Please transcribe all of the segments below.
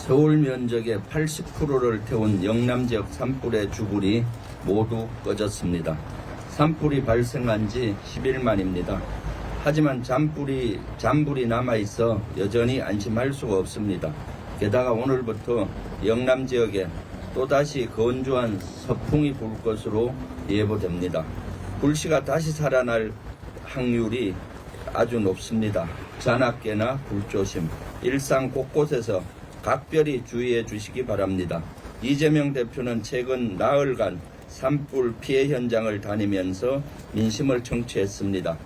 서울 면적의 80%를 태운 영남 지역 산불의 주불이 모두 꺼졌습니다. 산불이 발생한 지 10일 만입니다. 하지만 잔불이 남아있어 여전히 안심할 수가 없습니다. 게다가 오늘부터 영남 지역에 또다시 건조한 서풍이 불 것으로 예보됩니다. 불씨가 다시 살아날 확률이 아주 높습니다. 잔악계나 불조심, 일상 곳곳에서 각별히 주의해 주시기 바랍니다. 이재명 대표는 최근 나흘간 산불 피해 현장을 다니면서 민심을 청취했습니다.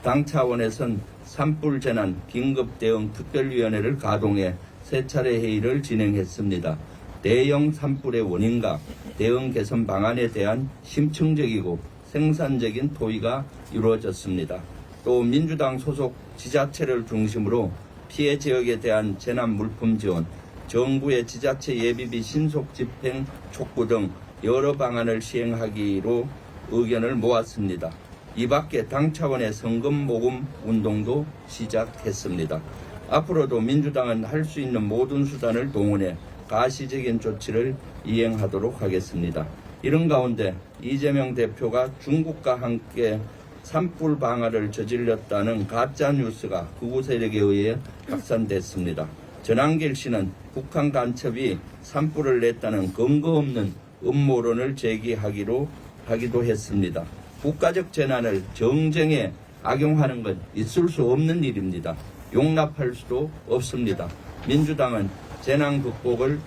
당 차원에선 산불 재난 긴급 대응 특별위원회를 가동해 세 차례 회의를 진행했습니다. 대형 산불의 원인과 대응 개선 방안에 대한 심층적이고 생산적인 토의가 이루어졌습니다. 또 민주당 소속 지자체를 중심으로 피해 지역에 대한 재난 물품 지원, 정부의 지자체 예비비 신속 집행 촉구 등 여러 방안을 시행하기로 의견을 모았습니다. 이 밖에 당 차원의 성금 모금 운동도 시작했습니다. 앞으로도 민주당은 할 수 있는 모든 수단을 동원해 가시적인 조치를 이행하도록 하겠습니다. 이런 가운데 이재명 대표가 중국과 함께 산불 방화를 저질렀다는 가짜뉴스가 극우 세력에 의해 확산됐습니다. 전한길 씨는 북한 간첩이 산불을 냈다는 근거 없는 음모론을 제기하기도 했습니다. 국가적 재난을 정쟁에 악용하는 건 있을 수 없는 일입니다. 용납할 수도 없습니다. 민주당은 재난 극복을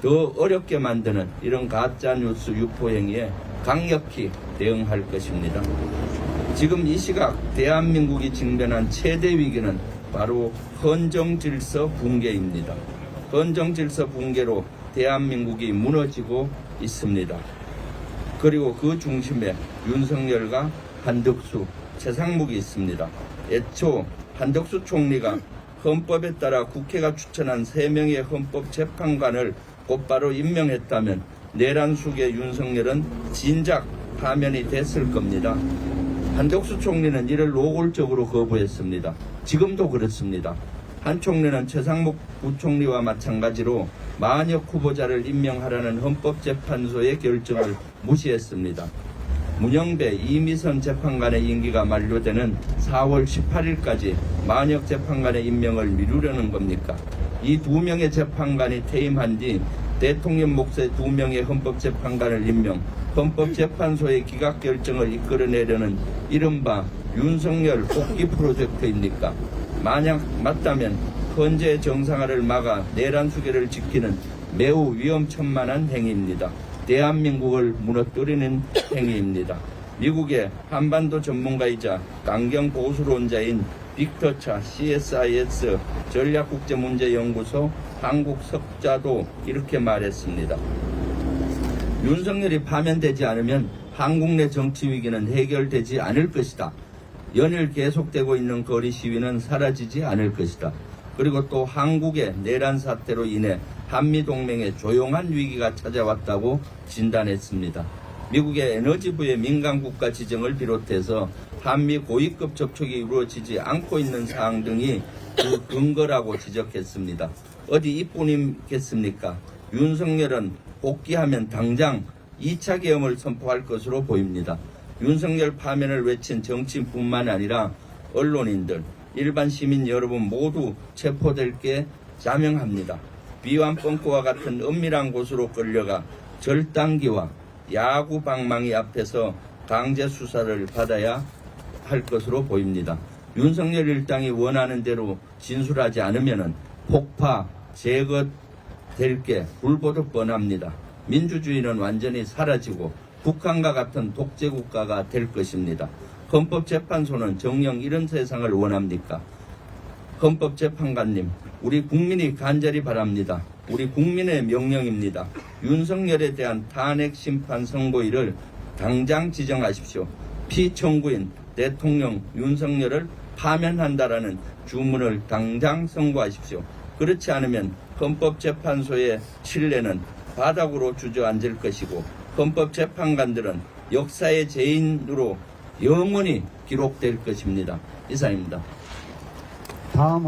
더 어렵게 만드는 이런 가짜뉴스 유포 행위에 강력히 대응할 것입니다. 지금 이 시각 대한민국이 직면한 최대 위기는 바로 헌정질서 붕괴입니다. 헌정질서 붕괴로 대한민국이 무너지고 있습니다. 그리고 그 중심에 윤석열과 한덕수, 최상목이 있습니다. 애초 한덕수 총리가 헌법에 따라 국회가 추천한 3명의 헌법재판관을 곧바로 임명했다면 내란 속의 윤석열은 진작 파면이 됐을 겁니다. 한덕수 총리는 이를 노골적으로 거부했습니다. 지금도 그렇습니다. 한 총리는 최상목 부총리와 마찬가지로 만역 후보자를 임명하라는 헌법재판소의 결정을 무시했습니다. 문영배, 이미선 재판관의 임기가 만료되는 4월 18일까지 만역 재판관의 임명을 미루려는 겁니까? 이 2명의 재판관이 퇴임한 뒤 대통령 몫의 2명의 헌법재판관을 임명, 헌법재판소의 기각결정을 이끌어내려는 이른바 윤석열 복귀 프로젝트입니까? 만약 맞다면 헌재 정상화를 막아 내란 수계를 지키는 매우 위험천만한 행위입니다. 대한민국을 무너뜨리는 행위입니다. 미국의 한반도 전문가이자 강경 보수론자인 빅터 차 CSIS 전략국제문제연구소 한국 석자도 이렇게 말했습니다. 윤석열이 파면되지 않으면 한국 내 정치 위기는 해결되지 않을 것이다. 연일 계속되고 있는 거리 시위는 사라지지 않을 것이다. 그리고 또 한국의 내란 사태로 인해 한미동맹에 조용한 위기가 찾아왔다고 진단했습니다. 미국의 에너지부의 민간국가 지정을 비롯해서 한미 고위급 접촉이 이루어지지 않고 있는 사항 등이 그 근거라고 지적했습니다. 어디 이뿐이겠습니까? 윤석열은 복귀하면 당장 2차 계엄을 선포할 것으로 보입니다. 윤석열 파면을 외친 정치인뿐만 아니라 언론인들, 일반 시민 여러분 모두 체포될 게 자명합니다. 비완벙커와 같은 은밀한 곳으로 끌려가 절단기와 야구 방망이 앞에서 강제 수사를 받아야 할 것으로 보입니다. 윤석열 일당이 원하는 대로 진술하지 않으면 폭파, 제거될 게 불보듯 뻔합니다. 민주주의는 완전히 사라지고 북한과 같은 독재국가가 될 것입니다. 헌법재판소는 정녕 이런 세상을 원합니까? 헌법재판관님, 우리 국민이 간절히 바랍니다. 우리 국민의 명령입니다. 윤석열에 대한 탄핵 심판 선고일을 당장 지정하십시오. 피청구인 대통령 윤석열을 파면한다라는 주문을 당장 선고하십시오. 그렇지 않으면 헌법재판소의 신뢰는 바닥으로 주저앉을 것이고 헌법재판관들은 역사의 죄인으로 영원히 기록될 것입니다. 이상입니다. 다음은